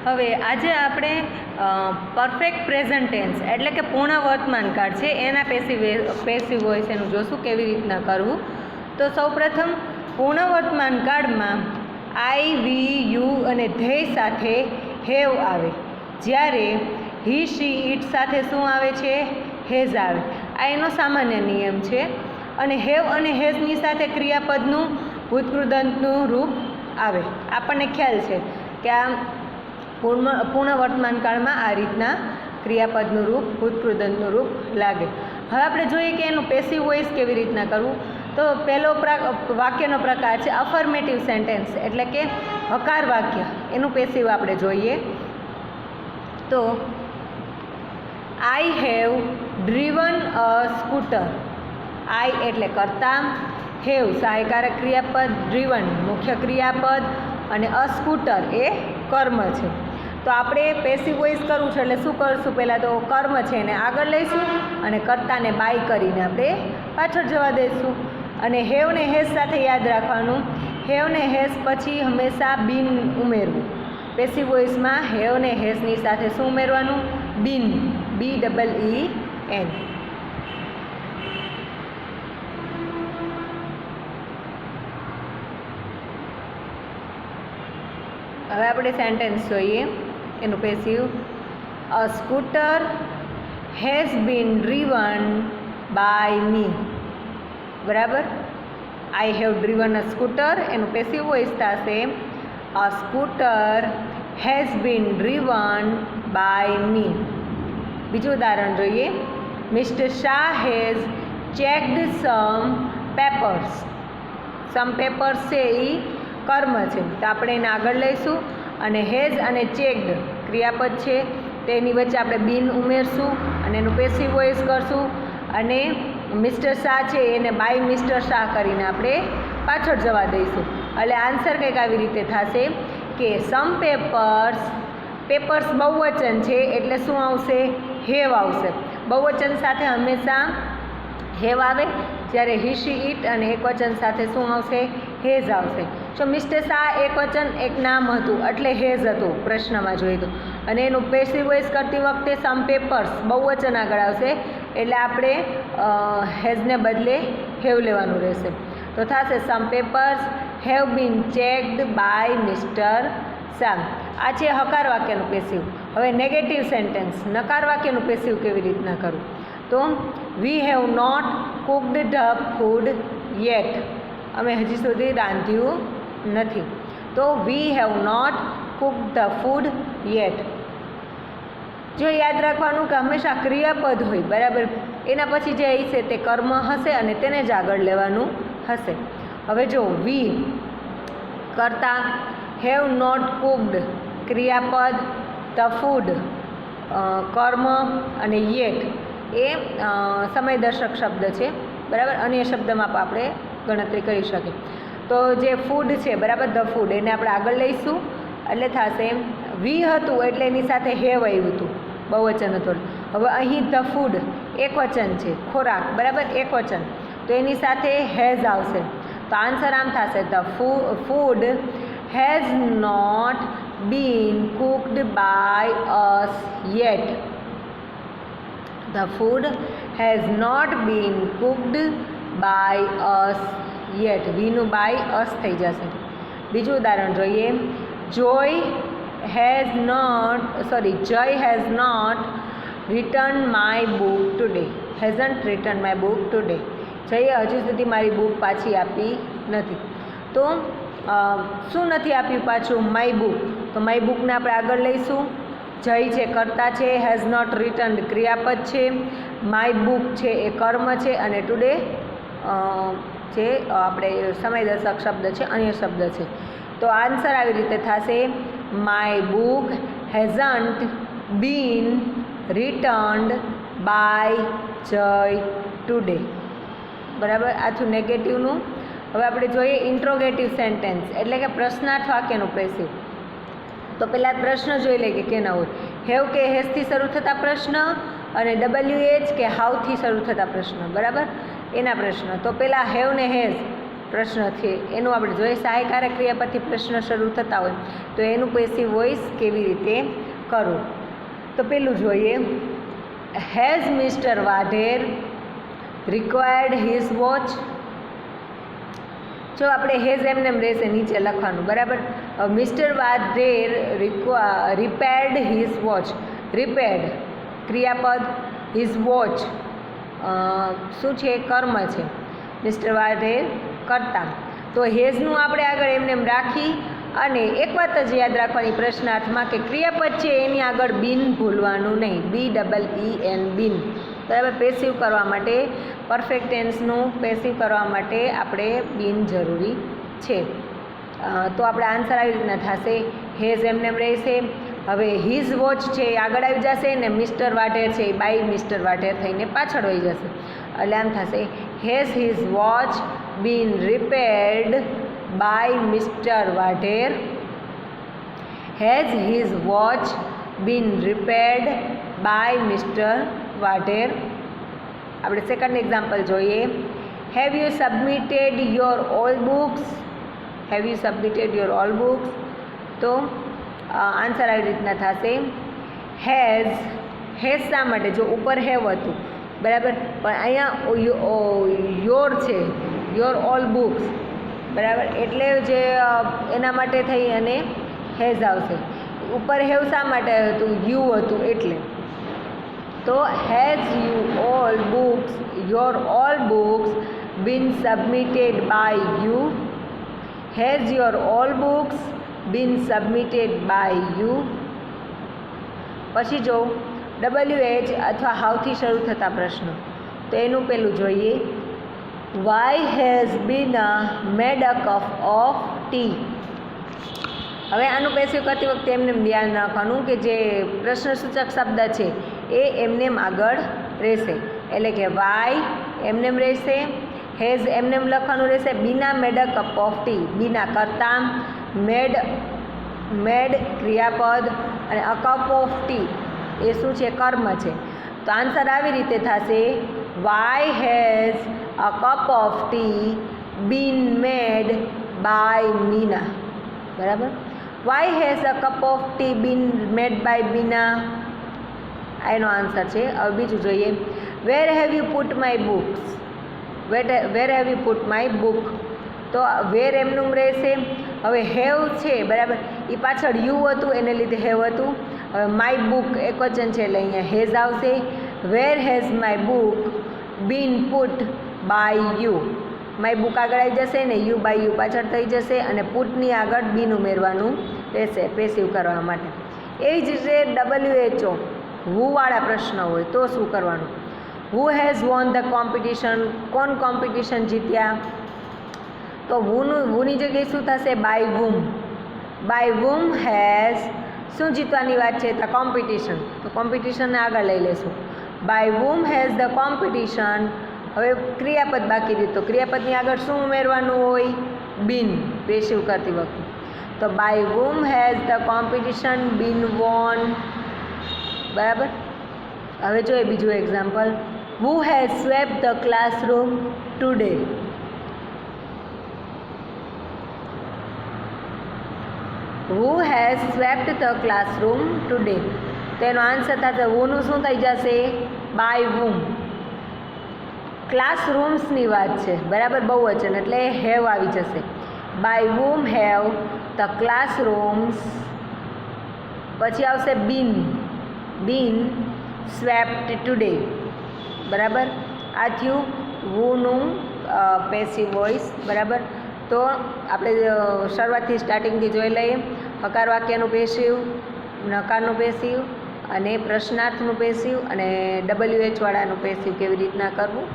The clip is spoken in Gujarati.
હવે આજે આપણે પરફેક્ટ પ્રેઝન્ટ ટેન્સ એટલે કે પૂર્ણ વર્તમાન કાળ છે એના પેસિવ વોઇસ એનું જોશું કેવી રીતના કરવું. તો સૌપ્રથમ પૂર્ણ વર્તમાન કાળમાં આઈ, વી, યુ અને ધેય સાથે હેવ આવે, જ્યારે હી, શી, ઇટ સાથે શું આવે છે? હેઝ આવે. આ એનો સામાન્ય નિયમ છે. અને હેવ અને હેઝની સાથે ક્રિયાપદનું ભૂતકૃદંતનું રૂપ આવે. આપણને ખ્યાલ છે કે આ પૂર્ણ વર્તમાન કાળમાં આ રીતના ક્રિયાપદનું રૂપ ભૂતકૃદંતનું રૂપ લાગે. હવે આપણે જોઈએ કે એનું પેસિવ વોઇસ કેવી રીતના કરવું. તો પહેલો વાક્યનો પ્રકાર છે અફર્મેટિવ સેન્ટેન્સ એટલે કે હકાર વાક્ય. એનું પેસિવ આપણે જોઈએ તો I have driven a scooter. I એટલે કર્તા, હેવ સહાયકારક ક્રિયાપદ, ડ્રીવન મુખ્ય ક્રિયાપદ અને અ સ્કૂટર એ કર્મ છે. તો આપણે પેસિવ વોઇસ કરવું છે એટલે શું કરશું? પહેલાં તો કર્મ છે એને આગળ લઈશું અને કર્તાને બાય કરીને આપણે પાછળ જવા દઈશું. અને હેવ ને હેઝ સાથે યાદ રાખવાનું, હેવ ને હેઝ પછી હંમેશા બિન ઉમેરવું. પેસિવ વોઇસમાં હેવ ને હેઝની સાથે શું ઉમેરવાનું? બિન, BEEN. હવે આપણે સેન્ટેન્સ જોઈએ એનું passive. A scooter has been driven by me. બરાબર. I have driven a scooter એનું પેસિવ વોઇસ થશે a scooter has been driven by me. બીજું ઉદાહરણ જોઈએ. Mister Shah has checked some papers. Some papers છે એ કર્મ છે તો આપણે એને આગળ લઈશું અને હેઝ અને ચેકડ ક્રિયાપદ છે તેની વચ્ચે આપણે બિન ઉમેરશું અને એનું પેસિવ વોઇસ કરશું. અને મિસ્ટર શાહ છે એને બાય મિસ્ટર શાહ કરીને આપણે પાછળ જવા દઈશું. એટલે આન્સર કંઈક આવી રીતે થશે કે સમ પેપર્સ બહુવચન છે એટલે શું આવશે? હેવ આવશે. બહુવચન સાથે હંમેશા હેવ આવે, જ્યારે હી, શી, ઇટ અને એકવચન સાથે શું આવશે? હેઝ આવશે. તો મિસ્ટર શાહ એકવચન એક નામ હતું એટલે હેઝ હતું પ્રશ્નમાં જોઈએ તો. અને એનું પેસિવ વોઇસ કરતી વખતે સમ પેપર્સ બહુવચન આગળ આવશે એટલે આપણે હેઝને બદલે હેવ લેવાનું રહેશે. તો થશે some papers have been checked by mister Shah. આ છે હકાર વાક્યનું પેસિવ. હવે નેગેટિવ સેન્ટેન્સ નકાર વાક્યનું પેસિવ કેવી રીતના કરવું? તો we have not cooked the food yet. અમે હજી સુધી રાંધ્યું નથી. તો we have not cooked the food yet. જો યાદ રાખવાનું કે હંમેશા ક્રિયાપદ હોય બરાબર, એના પછી જે હશે તે કર્મ હશે અને તેને જ આગળ લેવાનું હશે. હવે જો વી કરતા, હેવ નોટ કુકડ ક્રિયાપદ, ધ ફૂડ કર્મ અને યેટ એ સમયદર્શક શબ્દ છે બરાબર. અન્ય શબ્દમાં પણ આપણે ગણતરી કરી શકીએ. તો જે ફૂડ છે બરાબર, ધ ફૂડ એને આપણે આગળ લઈશું એટલે થશે વી હતું એટલે એની સાથે હેવ આવ્યું હતું, બહુવચન હતું. હવે અહીં ધ ફૂડ એક વચન છે, ખોરાક બરાબર એક વચન, તો એની સાથે હેઝ આવશે. તો આન્સર આમ થશે the food has not been cooked by us yet. The food has not been cooked by us yet. વીનું બાય અસ થઈ જશે. બીજું ઉદાહરણ જોઈએ. Jay has not return my book today. Hasn't return my book today. જયે હજુ સુધી મારી બુક પાછી આપી નથી. તો શું નથી આપ્યું પાછું? My book. તો માય બુકને આપણે આગળ લઈશું. જય છે કર્તા છે, હેઝ નોટ રિટર્ન ક્રિયાપદ છે, માય બુક છે એ કર્મ છે અને ટુડે જે આપણે સમયદર્શક શબ્દ છે, અન્ય શબ્દ છે. તો આન્સર આવી રીતે થશે my book hasn't been returned by Jay today. બરાબર. આથું નેગેટિવનું. હવે આપણે જોઈએ ઇન્ટ્રોગેટિવ સેન્ટેન્સ એટલે કે પ્રશ્નાર્થ વાક્યનું પેસિવ. તો પહેલાં પ્રશ્ન જોઈ લે કે કેના હોય. હેવ કે હેઝથી શરૂ થતા પ્રશ્ન અને WH કે હાઉથી શરૂ થતા પ્રશ્ન બરાબર એના પ્રશ્ન. તો પહેલાં હેવ ને હેઝ પ્રશ્ન છે એનું આપણે જોઈએ. સહાયકારક ક્રિયાપદથી પ્રશ્ન શરૂ થતા હોય તો એનું પેસિવ વોઇસ કેવી રીતે કરવું. તો પેલું જોઈએ, has mister Vadher required his watch. જો આપણે હેઝ એમનેમ રહેશે નીચે લખવાનું, બરાબર. Mister Vadher રિપેર્ડ his watch. રિપેર્ડ ક્રિયાપદ, હિઝ વોચ શું છે? કર્મ છે. મિસ્ટર વાઢેર કર્તા. તો હેઝનું આપણે આગળ એમને રાખી અને એક વાત જ યાદ રાખવાની પ્રશ્નાર્થમાં કે ક્રિયાપદ છે એની આગળ બિન ભૂલવાનું નહીં. BEEN બિન, બરાબર. પેસિવ કરવા માટે, પરફેક્ટ ટેન્સનું પેસિવ કરવા માટે આપણે બિન જરૂરી છે. તો આપણે આન્સર આવી રીતના થશે, હેઝ એમનેમ રહેશે. હવે હિઝ વોચ છે એ આગળ આવી જશે ને મિસ્ટર વાઢેર છે એ બાય મિસ્ટર વાઢેર થઈને પાછળ વહી જશે. એટલે આમ થશે, has his watch been repaired by mister Vadher. Has his watch been repaired by mister Vadher. આપણે સેકન્ડ એક્ઝામ્પલ જોઈએ. Have you submitted your all books. Have you submitted your all books. તો આન્સર આવી રીતના થશે, હેઝ. હેઝ શા માટે? જો ઉપર હેવ હતું, બરાબર, પણ અહીંયા યોર છે, યોર ઓલ બુક્સ, બરાબર, એટલે જે એના માટે થઈ અને હેઝ આવશે. ઉપર હેવ શા માટે હતું? યુ હતું એટલે. તો has you all books, your all books been submitted by you. Has your all books been submitted by you. પછી જો WH અથવા હાવથી શરૂ થતા પ્રશ્નો, તો એનું પેલું જોઈએ, why has been made a cup of T. હવે આનું પેસિવ કરતી વખતે એમને ધ્યાન રાખવાનું કે જે પ્રશ્નસૂચક શબ્દ છે એ એમનેમ આગળ રહેશે. એટલે કે વાય એમનેમ રહેશે, હેઝ એમનેમ લખવાનું રહેશે, Bina made a cup of tea. Bina કરતા, મેડ ક્રિયાપદ અને અ કપ ઓફ ટી એ શું છે? કર્મ છે. તો આન્સર આવી રીતે થશે, why has a cup of tea been made by Meena. બરાબર. Why has a cup of tea been made by Bina. એનો આન્સર છે. હવે બીજું જોઈએ, where have you put my books. Where have you put my book. તો વેર એમનું રહેશે. હવે હેવ છે, બરાબર, એ પાછળ યુ હતું એને લીધે હેવ હતું. હવે માય બુક એકવચન છે એટલે અહીંયા હેઝ આવશે. Where has my book been put by you. My book આગળ આવી જશે ને યુ બાય યુ પાછળ થઈ જશે અને પુટની આગળ બીન ઉમેરવાનું રહેશે પેસિવ કરવા માટે. એવી જ રીતે WHO હુવાળા પ્રશ્ન હોય તો શું કરવાનું? Who has won the competition. કોણ કોમ્પિટિશન જીત્યા? તો હુની જગ્યાએ શું થશે? By whom. By whom has શું જીતવાની વાત છે? તો કોમ્પિટિશન. તો કોમ્પિટિશનને આગળ લઈ લેશું. By whom has the competition. હવે ક્રિયાપદ બાકી રહ્યું, તો ક્રિયાપદની આગળ શું ઉમેરવાનું હોય? બીન, પેસિવ કરતી વખતે. તો by whom has the competition been won. બરાબર. હવે જોઈએ બીજું example, who has swept the classroom today. Who has swept the classroom today. તો એનો આન્સર થશે, હુનું શું થઈ જશે? By whom. ક્લાસરૂમ્સની વાત છે, બરાબર, બહુવચન એટલે હેવ આવી જશે. By whom have the classrooms. પછી આવશે બીન. બીન સ્વેપ્ટ ટુડે. બરાબર. આ થયું વુનું પેસિવ વોઇસ. બરાબર. તો આપણે શરૂઆતથી સ્ટાર્ટિંગથી જોઈ લઈએ. હકાર વાક્યનું પેસિવ, નકારનું પેસિવ અને પ્રશ્નાર્થનું પેસિવ અને WH વાળાનું પેસિવ કેવી રીતના કરવું.